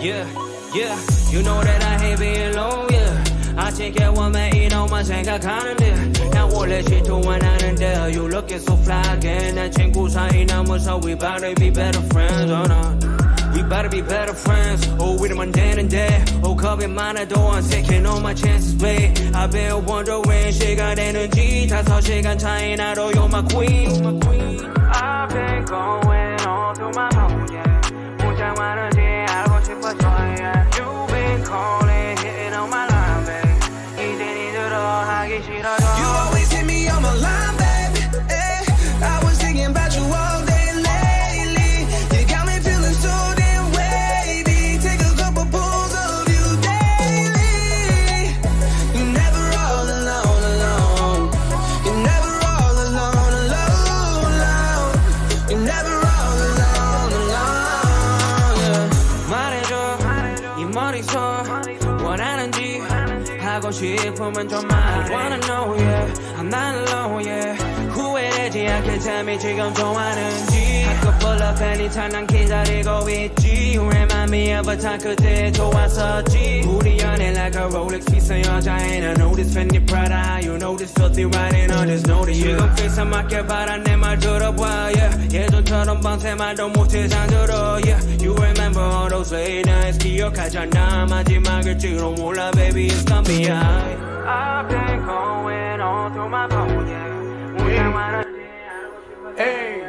Yeah, yeah, you know that I hate being alone, yeah. 아침에 오면 이놈만 생각하는데 난 원래 질투만 하는데 You looking so fly again 난 친구 사이 남아서 We better be better friends, oh no We better be better friends Oh, 이러면 되는데 Oh, 겁이 많아도 I'm taking all my chances, babe I've been wondering 시간 되는지 5시간 차이 나도 You're my queen I've been going on through my phone, yeah 문자 많은지 알고 싶어서, yeah You've been calling, hitting on my line, babe 이젠 잊으러 하기 싫어져 You always hit me on my line, baby. I was thinking about you all day lately. You got me feeling so damn wavy. Take a couple pulls of you daily. You're never all alone, alone. You're never all alone, alone, alone. You're never all alone, alone. Yeah. 말해줘 이 머릿속 원하는지 하고 싶으면 좀 말해 I wanna know, yeah I'm not alone, yeah 후회되지 않게 잠이 지금 좋아하는지 I could pull up anytime 난 기다리고 있지 Remind me of a time 그때 좋았었지 우리 연애 like a Rolex 비싼 여자애 I know this Fendi Prada You know this filthy riding on this note yeah. 지금 face 맞게 바라 내 말 들어봐 yeah. 예전처럼 밤새 말도 못해 잠들어 yeah. You remember all those late nights 기억하잖아 마지막일지도 몰라 baby it's gonna be alright I've been going on through my phone yeah Hey,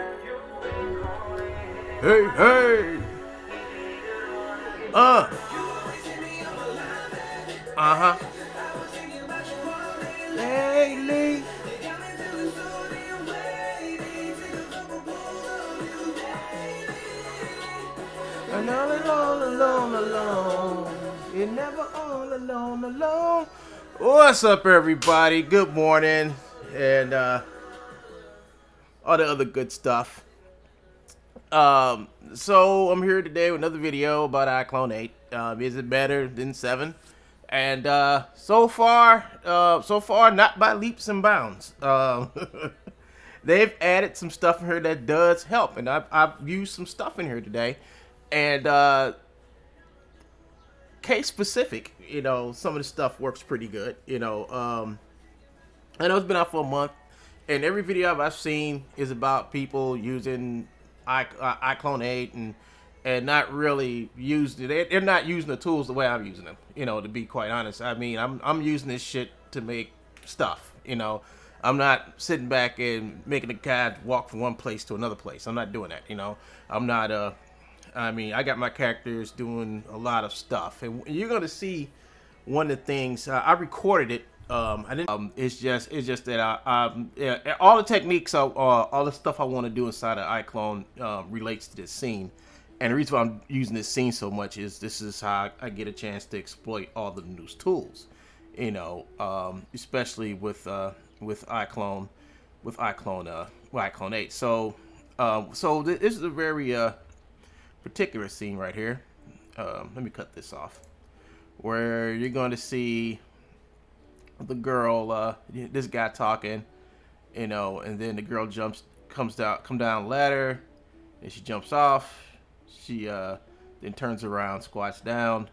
hey, hey. Uh-huh. Hey, Lee. And all alone, alone, alone. You're never all alone, alone. What's up, everybody? Good morning. And, all the other good stuff. So I'm here today with another video about Iclone 8. Is it better than 7? And so far not by leaps and bounds. They've added some stuff in here that does help, and I've used some stuff in here today. And case specific, you know, some of the stuff works pretty good. You know, I know it's been out for a month. And every video I've seen is about people using Iclone 8 and not really using it. They're not using the tools the way I'm using them. You know, to be quite honest. I mean, I'm using this shit to make stuff. You know, I'm not sitting back and making a guy walk from one place to another place. I'm not doing that. You know, I'm not. I mean, I got my characters doing a lot of stuff, and you're gonna see one of the things I recorded it. I didn't. It's just that yeah, all the techniques, all the stuff I want to do inside of Iclone relates to this scene, and the reason why I'm using this scene so much is this is how I get a chance to exploit all the new tools, you know, especially with Iclone 8. So this is a very particular scene right here. Let me cut this off, where you're going to see the girl, this guy talking, you know, and then the girl come down the ladder, and she jumps off. She then turns around, squats down,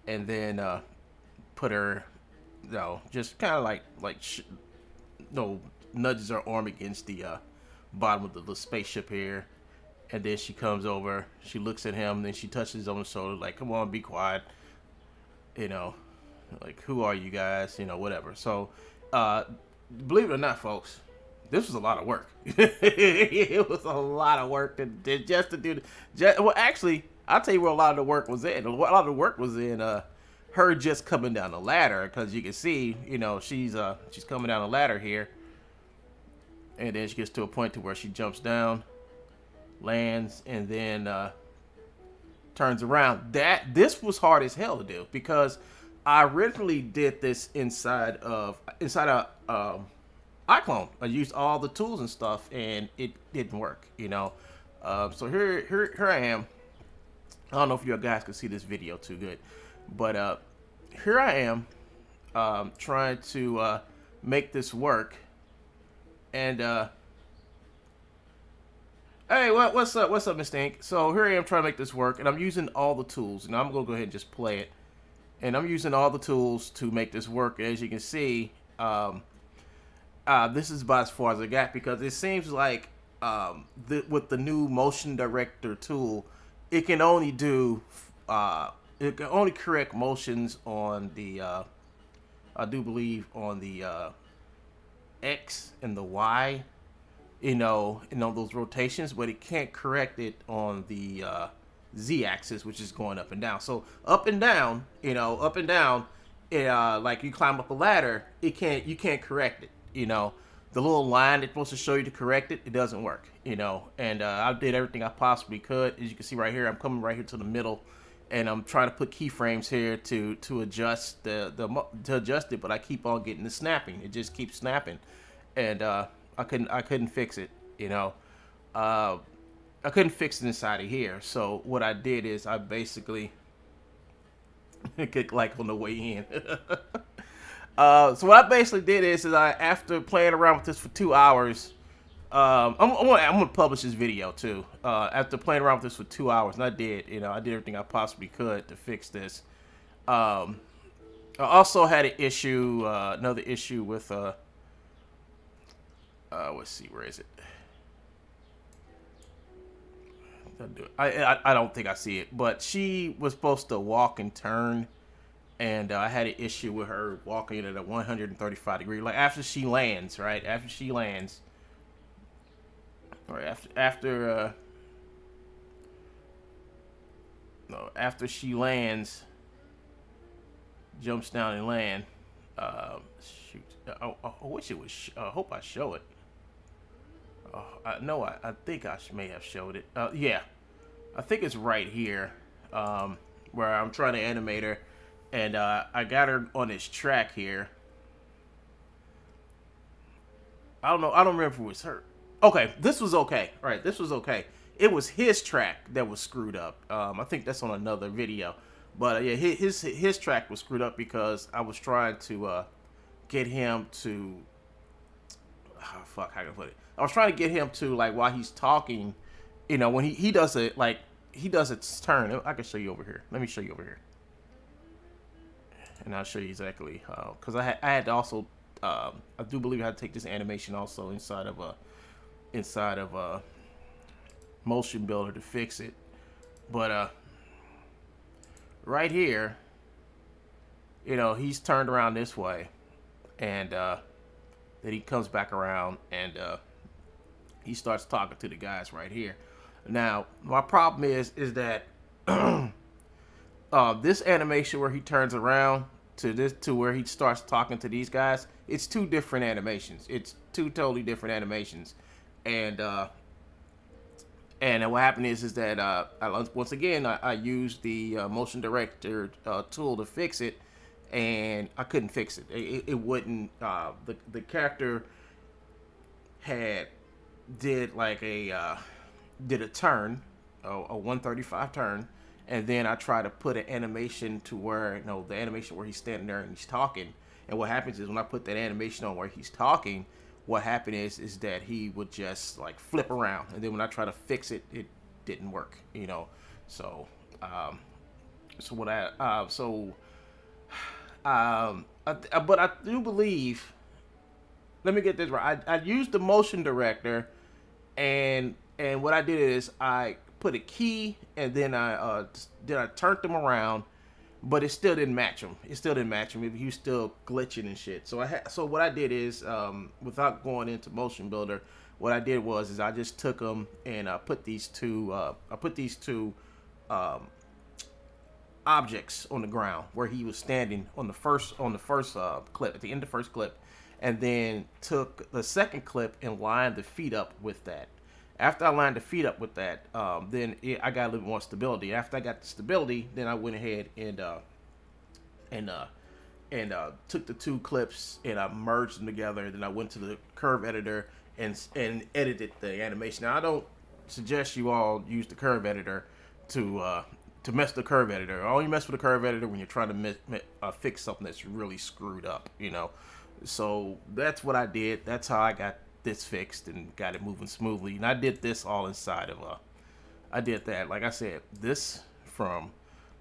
and then put her, you know, just kind of nudges her arm against the bottom of the spaceship here, and then she comes over, she looks at him, then she touches him on the shoulder, like, come on, be quiet, you know. Like, who are you guys? You know, whatever. So, believe it or not, folks, this was a lot of work. It was a lot of work to do. Well, actually, I'll tell you where a lot of the work was in. A lot of the work was in her just coming down the ladder, because you can see, you know, she's coming down the ladder here, and then she gets to a point to where she jumps down, lands, and then turns around. This was hard as hell to do, because I originally did this inside of Iclone. I used all the tools and stuff, and it didn't work, you know. So here I am. I don't know if you guys can see this video too good, but here I am trying to make this work, and Hey, what's up? What's up, Mr. Ink? So here I am trying to make this work, and I'm using all the tools. And I'm gonna go ahead and just play it. And I'm using all the tools to make this work. As you can see, this is about as far as I got because it seems like with the new motion director tool, it can only do it can only correct motions on the I do believe on the X and the Y, you know, those rotations, but it can't correct it on the Z-axis, which is going up and down. So up and down, you know, up and down, like you climb up a ladder, you can't correct it, you know. The little line that's supposed to show you to correct it, it doesn't work, you know. And I did everything I possibly could. As you can see right here, I'm coming right here to the middle, and I'm trying to put keyframes here to adjust to adjust it, but I keep on getting the snapping. It just keeps snapping, and I couldn't fix it, you know. I couldn't fix it inside of here. So what I did is I basically kicked like on the way in. So what I basically did is after playing around with this for 2 hours, I'm gonna publish this video too. After playing around with this for 2 hours, and I did everything I possibly could to fix this. I also had an issue, another issue with let's see, where is it? I don't think I see it, but she was supposed to walk and turn, and I had an issue with her walking at a 135 degree. Like after she lands, right? After she lands, or after she lands, jumps down and land. Shoot! I wish it was. I hope I show it. I think I may have showed it. Yeah, I think it's right here, where I'm trying to animate her, and I got her on this track here. I don't know. I don't remember if it was her. Okay, this was okay. All right, this was okay. It was his track that was screwed up. I think that's on another video, but yeah, his track was screwed up because I was trying to get him to. Oh, fuck, how can I put it? I was trying to get him to, like, while he's talking, you know, when he does it, like, he does its turn. I can show you over here. Let me show you over here. And I'll show you exactly, because I had to also, I do believe I had to take this animation also inside of a motion builder to fix it. But, right here, you know, he's turned around this way, and, then he comes back around, and, he starts talking to the guys right here. Now, my problem is that this animation where he turns around to where he starts talking to these guys, it's two different animations. It's two totally different animations, and what happened is that once again I used the motion director tool to fix it, and I couldn't fix it. It wouldn't. The character did a turn, a 135 turn, and then I try to put an animation to where, you know, the animation where he's standing there and he's talking. And what happens is when I put that animation on where he's talking, what happened is that he would just like flip around, and then when I try to fix it, it didn't work, you know. So but I do believe. Let me get this right. I used the motion director, and what I did is I put a key, and then I turned them around, but it still didn't match him. It still didn't match him. He was still glitching and shit. So what I did is, without going into Motion Builder, what I did was I just took them and I put these two objects on the ground where he was standing on the first clip, at the end of the first clip, and then took the second clip and lined the feet up with that. After I lined the feet up with that, then I got a little more stability. After I got the stability, then I went ahead and took the two clips and I merged them together. Then I went to the curve editor and edited the animation. Now I don't suggest you all use the curve editor to mess with the curve editor. Only mess with the curve editor when you're trying to fix something that's really screwed up, you know. So that's what I did. That's how I got this fixed and got it moving smoothly. And I did this all inside of I did that, like I said, this from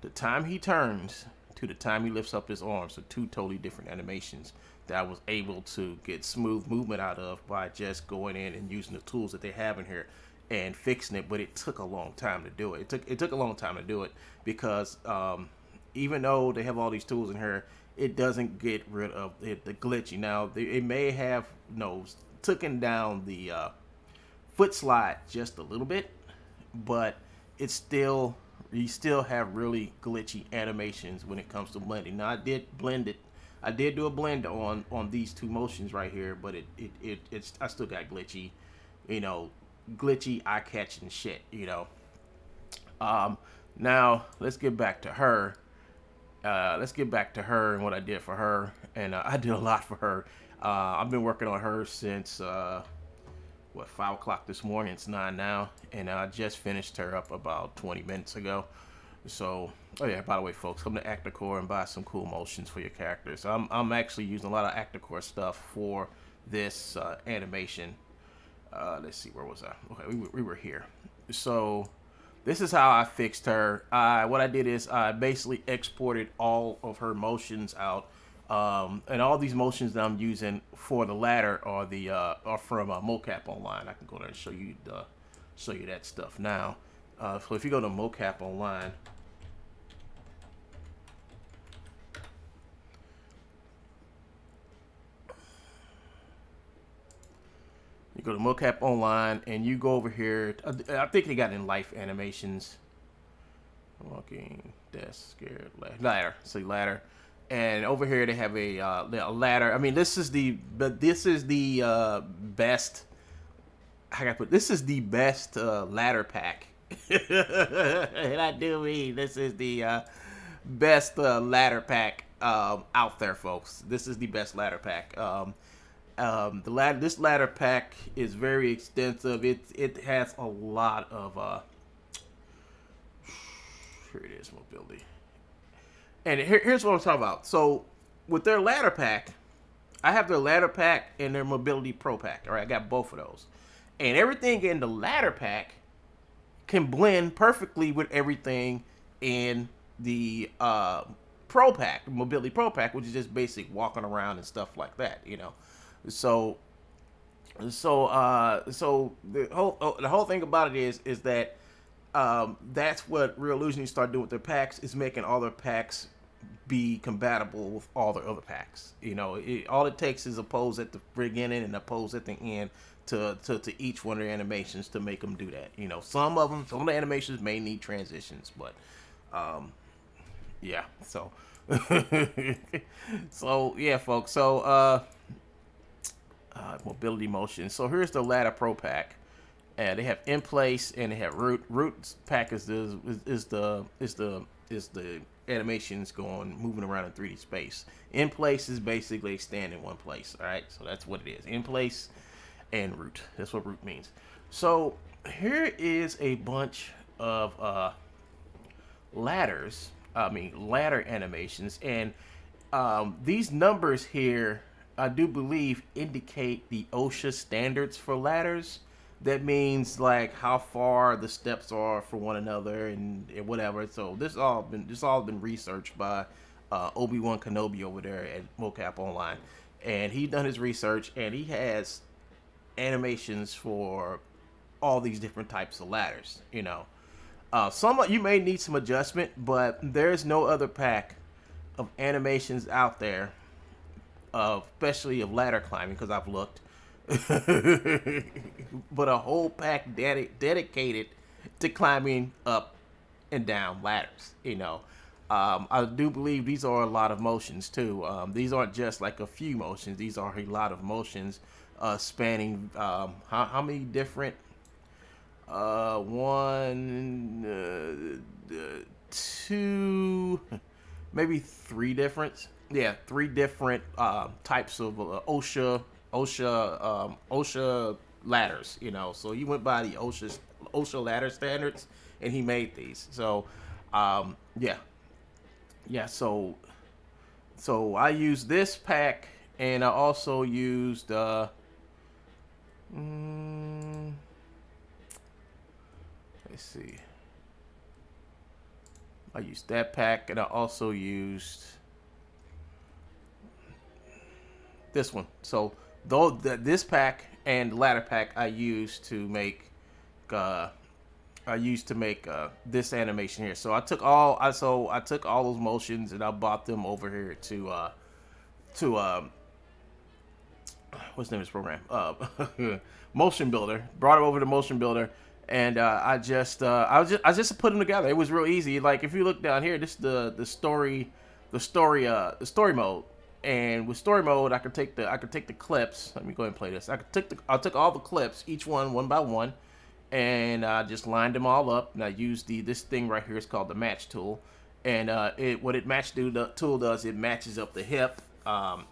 the time he turns to the time he lifts up his arms are two totally different animations that I was able to get smooth movement out of by just going in and using the tools that they have in here and fixing it. But it took a long time to do it. It took a long time to do it because even though they have all these tools in here, it doesn't get rid of it, the glitchy. Now it may have taken down the foot slide just a little bit, but it's still, you still have really glitchy animations when it comes to blending. Now I did blend it. I did do a blend on these two motions right here, but it's I still got glitchy, glitchy eye-catching shit, Now let's get back to her. And what I did for her, and I did a lot for her. I've been working on her since 5 o'clock this morning. It's 9 now, and I just finished her up about 20 minutes ago. So, oh yeah, by the way, folks, come to Actorcore and buy some cool motions for your characters. I'm actually using a lot of Actorcore stuff for this animation. Let's see, where was I? Okay, we were here. So this is how I fixed her. What I did is I basically exported all of her motions out, and all these motions that I'm using for the ladder are from Mocap Online. I can go there and show you that stuff now. So if you go to Mocap Online, you go to Mocap Online and you go over here. I think they got in life animations. Walking, desk, scared, ladder. See ladder, and over here they have a ladder. I mean, this is the best. How can I put? This is the best ladder pack. And I do mean this is the best ladder pack out there, folks. This is the best ladder pack. This ladder pack is very extensive. It has a lot of here it is, mobility. And here's what I'm talking about. So with their ladder pack, I have their ladder pack and their mobility pro pack. All right, I got both of those, and everything in the ladder pack can blend perfectly with everything in the pro pack, mobility pro pack, which is just basic walking around and stuff like that, So the whole thing about it is that that's what Real Illusion start doing with their packs, is making all their packs be compatible with all their other packs. All it takes is a pose at the beginning and a pose at the end to each one of their animations to make them do that. Some of the animations may need transitions, but yeah. So so yeah, folks. So mobility motion. So here's the ladder pro pack, and they have in place and they have root. Root pack is the animations moving around in 3D space. In place is basically staying in one place. All right, so that's what it is. In place and root. That's what root means. So here is a bunch of ladder animations, and these numbers here, I do believe, indicate the OSHA standards for ladders. That means like how far the steps are for one another and whatever. So this all been researched by Obi-Wan Kenobi over there at Mocap Online, and he done his research and he has animations for all these different types of ladders. Some you may need some adjustment, but there's no other pack of animations out there, especially of ladder climbing, because I've looked, but a whole pack dedicated to climbing up and down ladders. I do believe these are a lot of motions too. These aren't just like a few motions. These are a lot of motions spanning how many different two, maybe three different types of OSHA ladders. So he went by the OSHA ladder standards and he made these. So yeah. So I used this pack, and I also used Let's see. I used that pack, and I also used this one. So though this pack and the latter pack I used to make this animation here. So I took all those motions and I bought them over here to what's the name of this program? Motion Builder. Brought it over to Motion Builder, and I just put them together. It was real easy. Like if you look down here, this is the story mode. And with story mode, I could take the clips. Let me go ahead and play this. I took all the clips, each one by one, and I just lined them all up. And I used this thing right here. It's called the match tool. And the tool does, it matches up the hip, and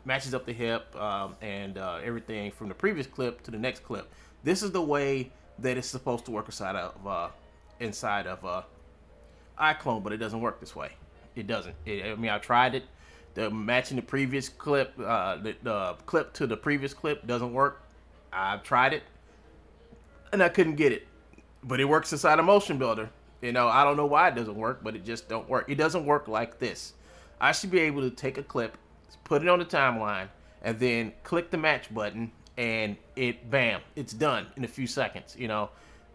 everything from the previous clip to the next clip. This is the way that it's supposed to work inside of Iclone, but it doesn't work this way. It doesn't. I tried it. Matching the previous clip, the clip to the previous clip doesn't work. I've tried it, and I couldn't get it. But it works inside a Motion Builder. I don't know why it doesn't work, but it just don't work. It doesn't work like this. I should be able to take a clip, put it on the timeline, and then click the match button, and bam, it's done in a few seconds.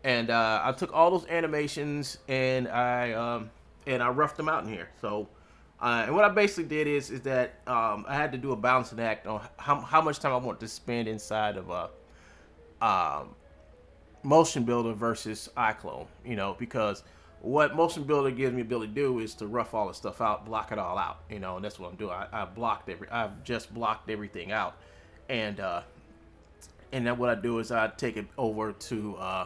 And I took all those animations and I roughed them out in here. So. And what I basically did is that I had to do a balancing act on how much time I want to spend inside of Motion Builder versus Iclone, because what Motion Builder gives me the ability to do is to rough all the stuff out, block it all out, and that's what I'm doing. I've just blocked everything out, and then what I do is I take it over to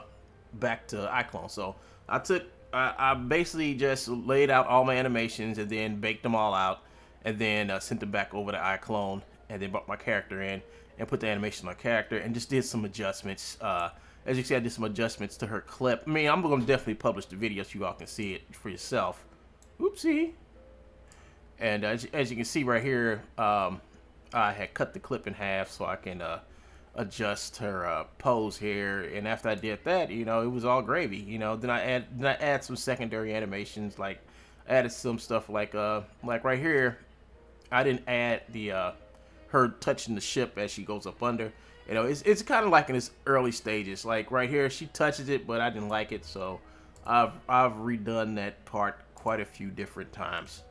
back to Iclone. So I basically just laid out all my animations and then baked them all out, and then sent them back over to Iclone, and then brought my character in and put the animation on my character and just did some adjustments. As you can see, I did some adjustments to her clip. I mean, I'm going to definitely publish the video so you all can see it for yourself. Oopsie. And as you can see right here, I had cut the clip in half so I can adjust her pose here, and after I did that, it was all gravy. Then I add some secondary animations, like added some stuff like right here. I didn't add the her touching the ship as she goes up under. It's kind of like in its early stages. Like right here, she touches it, but I didn't like it, so I've redone that part quite a few different times.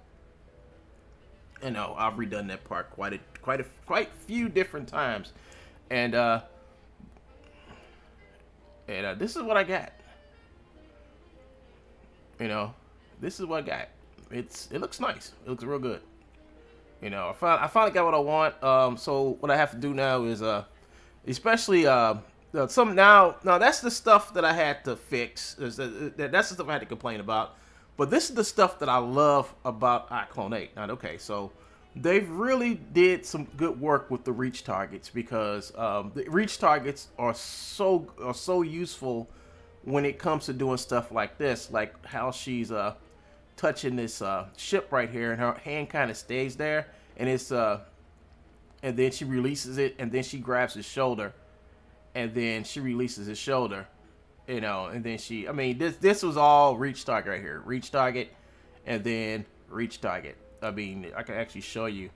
I've redone that part quite a few different times. And this is what I got. This is what I got. It looks nice. It looks real good. I finally got what I want. So what I have to do now is especially some now that's the stuff that I had to fix. That's the stuff I had to complain about. But this is the stuff that I love about Iclone 8. Now, okay, so they've really did some good work with the reach targets, because the reach targets are so useful when it comes to doing stuff like this, like how she's touching this ship right here, and her hand kind of stays there, and it's and then she releases it, and then she grabs his shoulder, and then she releases his shoulder, and then this was all reach target right here, reach target, and then reach target. I can actually show you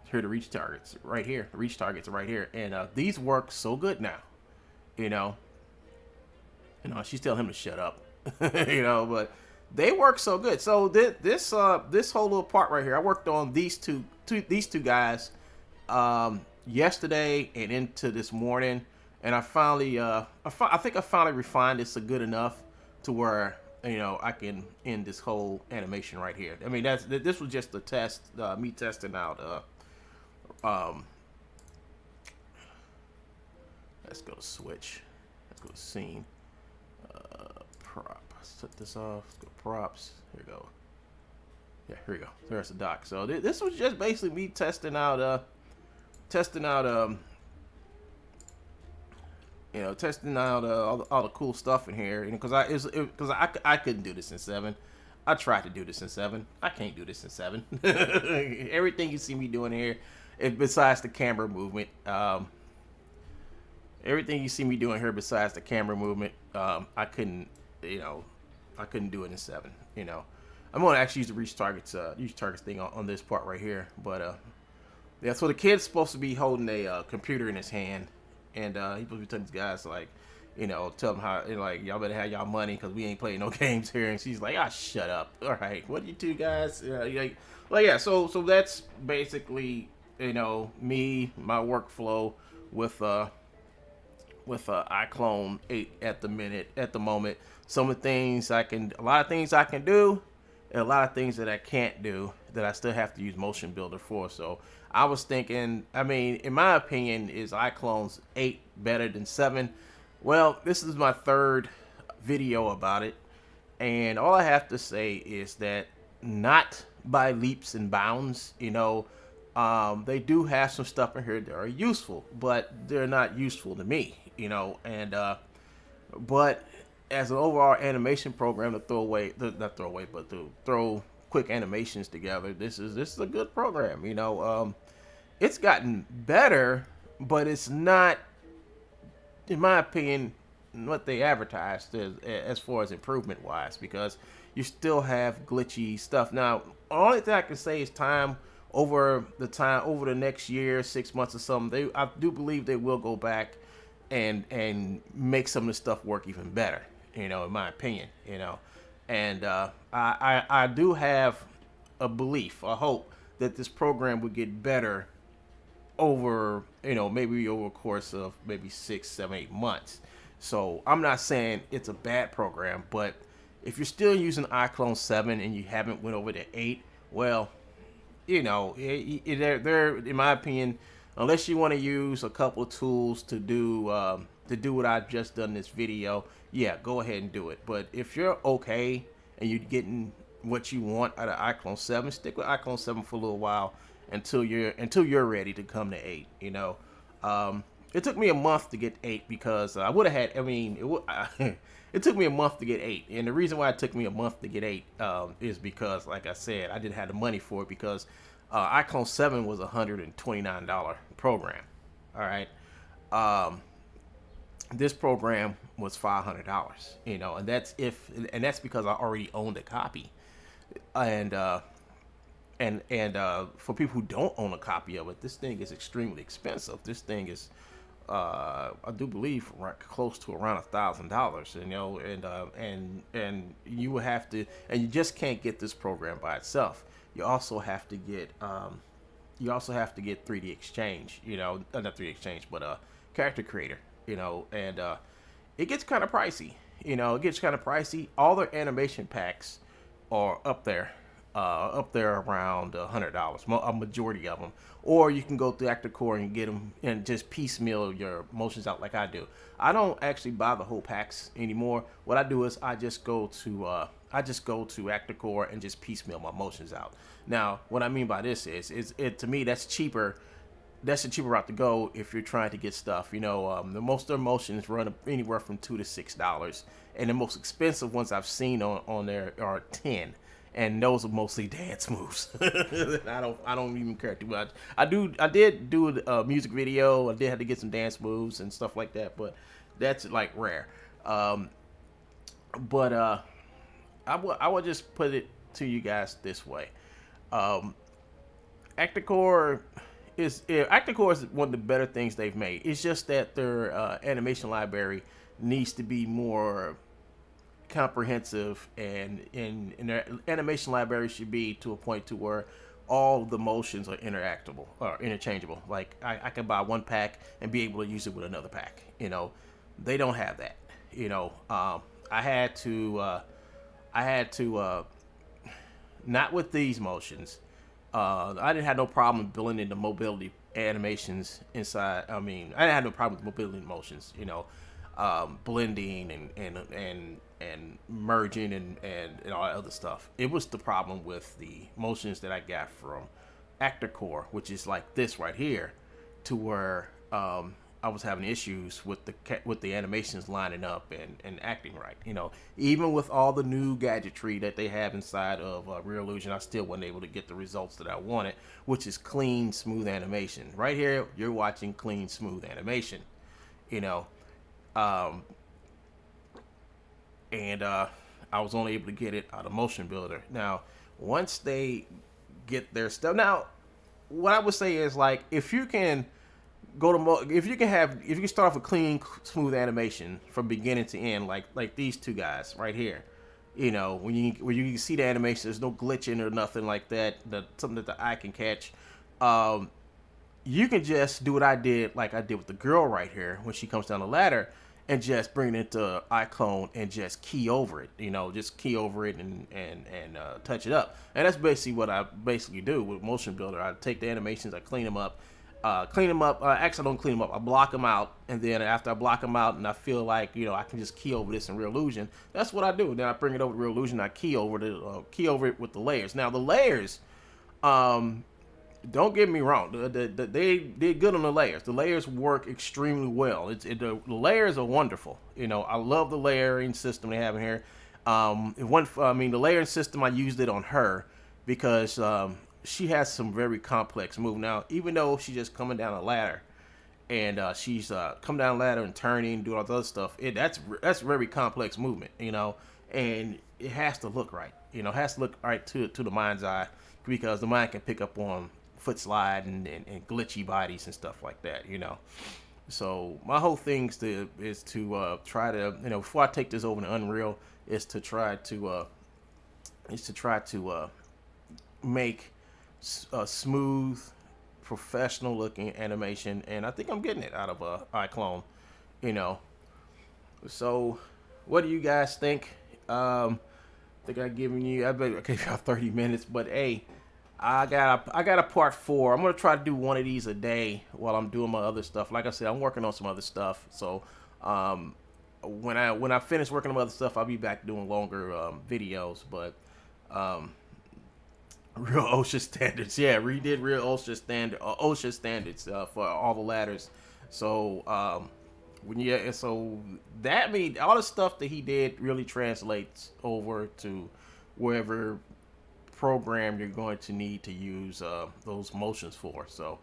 here the reach targets right here. The reach targets are right here, and these work so good now. She's telling him to shut up. But they work so good. So this whole little part right here, I worked on these two guys yesterday and into this morning, and I finally I think I finally refined this good enough to where I can end this whole animation right here. This was just a test, me testing out. Let's go to switch. Let's go to scene. Prop. Let's set this off. Let's go to props. Here we go. Yeah, here we go. There's the dock. So this was just basically me testing out all the cool stuff in here, because I couldn't do this in 7. I tried to do this in 7. I can't do this in 7. Everything you see me doing here, besides the camera movement, Everything you see me doing here besides the camera movement, I couldn't, I couldn't do it in 7. I'm gonna actually use the use targets thing on this part right here. But yeah, so the kid's supposed to be holding a computer in his hand, and he's supposed to be telling these guys like, tell them how, like, y'all better have y'all money because we ain't playing no games here. And she's like, shut up. All right, what you two guys? Yeah. So that's basically, me, my workflow with Iclone 8 at the moment. A lot of things I can do, and a lot of things that I can't do that I still have to use Motion Builder for. So I was thinking, in my opinion, is Iclone's 8 better than 7? Well, this is my 3rd video about it, and all I have to say is that not by leaps and bounds. They do have some stuff in here that are useful, but they're not useful to me. But as an overall animation program to throw quick animations together, this is a good program. It's gotten better, but it's not, in my opinion, what they advertised as far as improvement wise, because you still have glitchy stuff. Now, the only thing I can say is over the next year, 6 months or something, I do believe they will go back and make some of the stuff work even better, in my opinion. And I do have a belief, a hope that this program would get better over, maybe over a course of maybe 6, 7, 8 months. So I'm not saying it's a bad program, but if you're still using Iclone 7 and you haven't went over to 8, well, they're, in my opinion, unless you want to use a couple of tools to do what I've just done in this video, yeah, go ahead and do it. But if you're okay and you're getting what you want out of Iclone 7, stick with Iclone 7 for a little while until you're ready to come to 8. It took me a month to get 8 because I would have had. It took me a month to get 8, and the reason why it took me a month to get 8 is because, like I said, I didn't have the money for it because Iclone 7 was a $129 program. All right, this program was $500. And that's because I already owned a copy, and for people who don't own a copy of it, this thing is extremely expensive. This thing is, I do believe, close to around $1,000. And you will have to, and you just can't get this program by itself. You also have to get 3D Exchange. Not 3D Exchange, but Character Creator. And it gets kind of pricey. All their animation packs are up there around $100, a majority of them. Or you can go through ActorCore and get them and just piecemeal your motions out like I do. I don't actually buy the whole packs anymore. What I do is I just go to ActorCore and just piecemeal my motions out. Now, what I mean by this is to me that's cheaper. That's a cheaper route to go if you're trying to get stuff. The most of their motions run anywhere from $2 to $6, and the most expensive ones I've seen on there are $10. And those are mostly dance moves. I don't even care too much. I did do a music video. I did have to get some dance moves and stuff like that, but that's like rare. I would just put it to you guys this way. ActorCore is one of the better things they've made. It's just that their animation library needs to be more comprehensive, and their animation library should be to a point to where all the motions are interactable or interchangeable. Like I can buy one pack and be able to use it with another pack. They don't have that. I had to not with these motions. I didn't have no problem building in the mobility animations inside. I didn't have no problem with mobility motions. Blending and merging and all that other stuff. It was the problem with the motions that I got from ActorCore, which is like this right here, to where I was having issues with the animations lining up and acting right. Even with all the new gadgetry that they have inside of Real Illusion, I still wasn't able to get the results that I wanted, which is clean, smooth animation. Right here, you're watching clean, smooth animation. you know. Um, and I was only able to get it out of Motion Builder. Now, once they get their stuff, now what I would say is, like, if you can if you can start off with clean, smooth animation from beginning to end, like these two guys right here. You know, when you can see the animation, there's no glitching or nothing like that. Something that the eye can catch. You can just do what I did, like I did with the girl right here when she comes down the ladder, and just bring it into Iclone and just key over it. You know, just key over it and touch it up. And that's basically what I do with Motion Builder. I take the animations, I clean them up. Actually, I don't clean them up. I block them out, and then after I block them out, and I feel like, you know, I can just key over this in Real Illusion. That's what I do. Then I bring it over to Real Illusion. I key over it with the layers. Now the layers, don't get me wrong. They did good on the layers. The layers work extremely well. The layers are wonderful. You know, I love the layering system they have in here. The layering system, I used it on her because she has some very complex move. Now, even though she's just coming down a ladder, and she's coming down a ladder and turning, doing all the other stuff, that's very complex movement, you know, and it has to look right. You know, it has to look right to the mind's eye, because the mind can pick up on foot slide and glitchy bodies and stuff like that, you know. So my whole thing is to try to, you know, before I take this over to Unreal, is to try to make a smooth, professional looking animation, and I think I'm getting it out of Iclone, you know. So what do you guys think? I think I gave y'all 30 minutes, but hey, I got a part 4. I'm gonna try to do one of these a day while I'm doing my other stuff. Like I said, I'm working on some other stuff, so when I finish working on other stuff, I'll be back doing longer videos. But real OSHA standards. Yeah, we did real OSHA standards for all the ladders. So so that means all the stuff that he did really translates over to wherever program you're going to need to use those motions for. So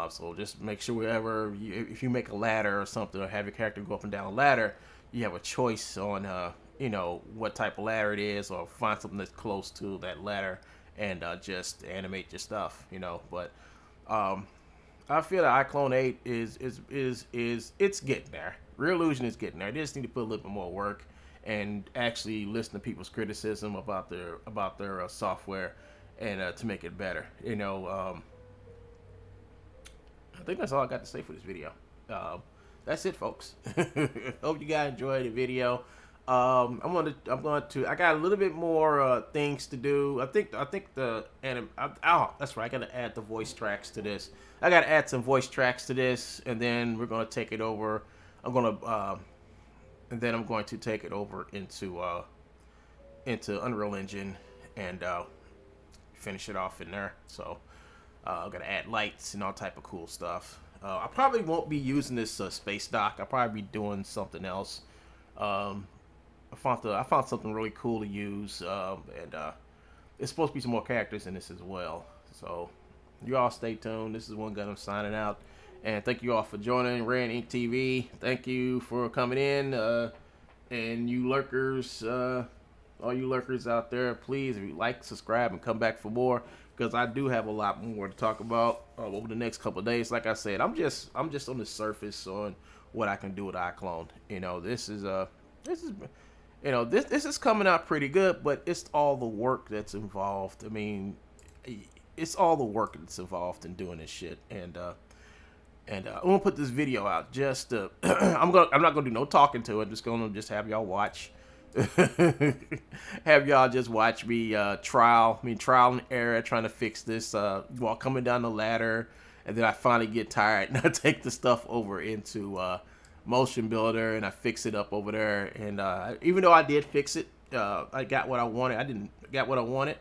so just make sure if you make a ladder or something, or have your character go up and down a ladder, you have a choice on you know, what type of ladder it is, or find something that's close to that ladder and just animate your stuff, you know. But I feel that Iclone 8 is it's getting there. Real Illusion is getting there. They just need to put a little bit more work and actually listen to people's criticism about their software, and to make it better. You know, I think that's all I got to say for this video. That's it, folks. Hope you guys enjoyed the video. I got a little bit more things to do. I think that's right. I gotta add the voice tracks to this. I gotta add some voice tracks to this, and then we're gonna take it over. I'm going to take it over into Unreal Engine and finish it off in there. So I'm gonna add lights and all type of cool stuff. I probably won't be using this space dock. I'll probably be doing something else. I found something really cool to use, and it's supposed to be some more characters in this as well. So you all stay tuned. This is One Gun. I'm signing out, and thank you all for joining Red Ink TV. Thank you for coming in, and you lurkers, all you lurkers out there, please, if you like, subscribe, and come back for more, because I do have a lot more to talk about over the next couple of days. Like I said, I'm just on the surface on what I can do with Iclone. You know, this is coming out pretty good, but it's all the work that's involved. I mean, it's all the work that's involved in doing this shit. And I'm gonna put this video out. Just I'm not gonna do no talking to it. I'm just gonna have y'all watch. Have y'all just watch me trial and error, trying to fix this while coming down the ladder, and then I finally get tired and I take the stuff over into Motion Builder and I fix it up over there. And even though I did fix it, I got what I wanted. I didn't get what I wanted.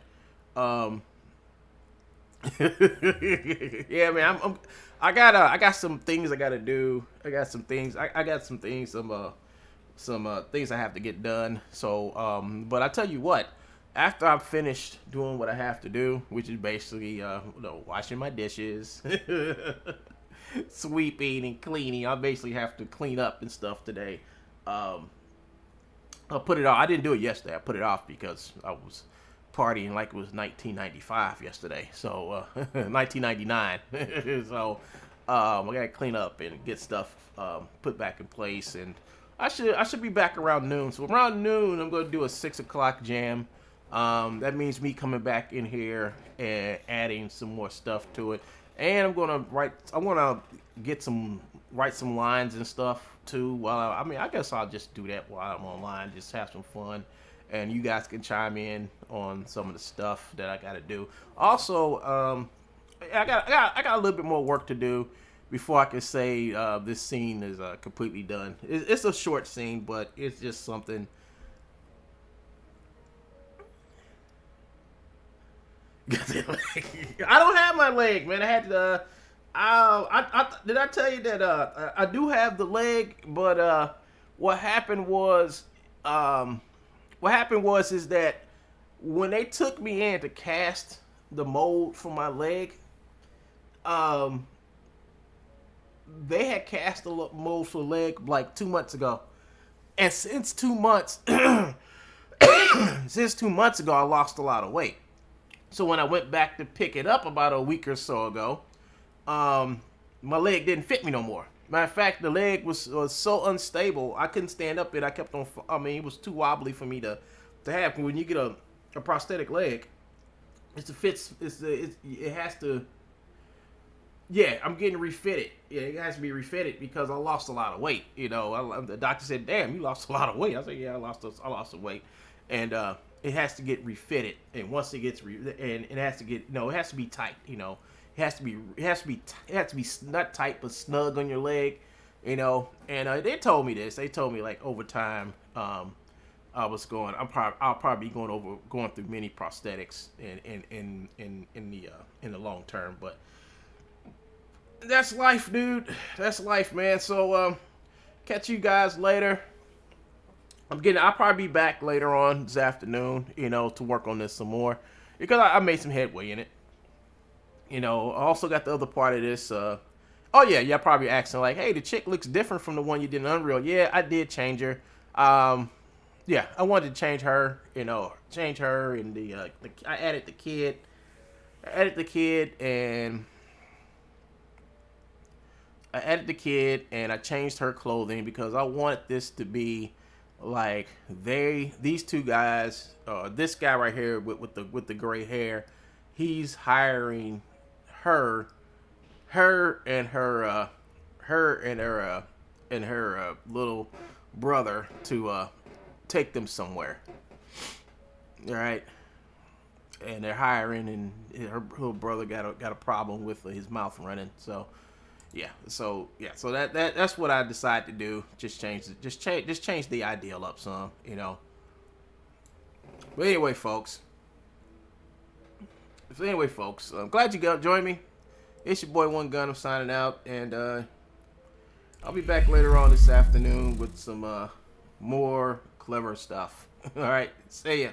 Yeah, man, I got some things I gotta do. I got some things I have to get done. So but I tell you what, after I'm finished doing what I have to do, which is basically washing my dishes sweeping and cleaning. I basically have to clean up and stuff today. I put it off. I didn't do it yesterday. I put it off because I was partying like it was 1995 yesterday. So 1999. So I gotta clean up and get stuff put back in place. And I should be back around noon. So around noon, I'm gonna do a 6 o'clock jam. That means me coming back in here and adding some more stuff to it. And I'm gonna write some lines and stuff too. While I guess I'll just do that while I'm online, just have some fun, and you guys can chime in on some of the stuff that I gotta do. Also, I got a little bit more work to do before I can say this scene is completely done. It's a short scene, but it's just something. I don't have my leg, man. I had to. Did I tell you that I do have the leg, but what happened was is that when they took me in to cast the mold for my leg, they had cast the mold for the leg like 2 months ago, and since 2 months, since 2 months ago, I lost a lot of weight. So when I went back to pick it up about a week or so ago, my leg didn't fit me no more. Matter of fact, the leg was so unstable, I couldn't stand up it. I kept on. I mean, it was too wobbly for me to have. When you get a prosthetic leg, it has to. Yeah, I'm getting refitted. Yeah, it has to be refitted because I lost a lot of weight. You know, the doctor said, "Damn, you lost a lot of weight." I said, "Yeah, I lost some weight," and it has to get refitted. And once it gets and it has to get, it has to be tight. You know, it has to be not tight but snug on your leg. You know, and they told me this. They told me like over time, I'll probably be going through many prosthetics in the long term, but. That's life, dude. That's life, man. So, catch you guys later. I'll probably be back later on this afternoon, to work on this some more. Because I made some headway in it. I also got the other part of this. Oh, yeah, y'all probably asking, like, hey, the chick looks different from the one you did in Unreal. Yeah, I did change her. Yeah, I wanted to change her, and I added the kid. And I changed her clothing because I wanted this to be like these two guys, this guy right here with the gray hair, he's hiring her and her little brother to take them somewhere. All right. And they're hiring, and her little brother got a problem with his mouth running, so. So that's what I decided to do. Just change the ideal up some, But anyway, folks. I'm glad you joined me. It's your boy One Gun. I'm signing out, and I'll be back later on this afternoon with some more clever stuff. All right, see ya.